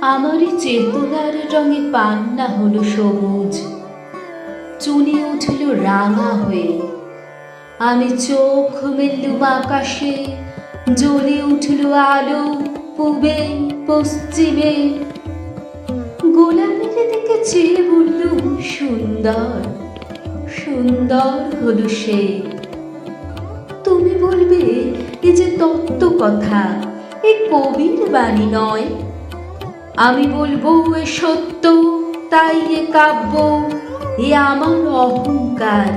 আমারই চেতনার রঙে পান্না হলো সবুজ, চুনি উঠল রাঙা হয়ে। আমি চোখ মেললুম আকাশে, জ্বলে উঠল আলো পূবে পশ্চিমে। গোলাপের দিকে চেয়ে বললুম সুন্দর, সুন্দর হলো সে। তুমি বলবে এ যে তত্ত্ব কথা, এ কবির বাণী নয়। আমি বলবো এ সত্য, তাই এ কাব্য, এ আমার অহংকার।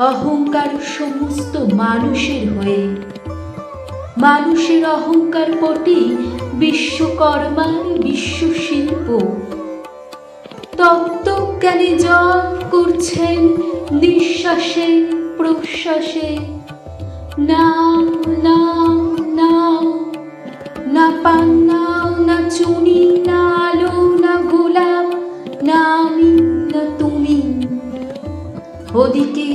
অহংকার সমস্ত মানুষের হয়ে, মানুষের অহংকার পটে বিশ্বকর্মার বিশ্বশিল্প। তত্ত্বজ্ঞানী জপ করছেন নিঃশ্বাসে প্রশ্বাসে, নাও নাও নাও, না পান্না না চুনি না আলো না গোলাপ, না আমি না তুমি। ওদিকে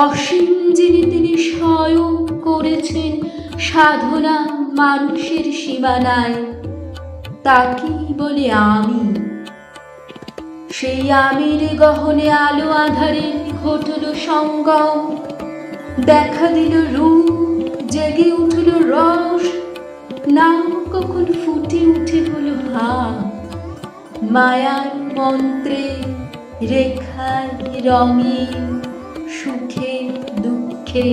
অসীম যিনি তিনি স্বয়ং করেছেন সাধনা মানুষের সীমানায়, তাকেই বলে আমি। সেই আমির গহনে আলো আঁধারের ঘটল সঙ্গম, দেখা দিল রূপ, জেগে উঠল রস, নাম কখন ফুটে উঠে হলো ভাব। মায়ার মন্ত্রে রেখায় রঙে, সুখে দুঃখে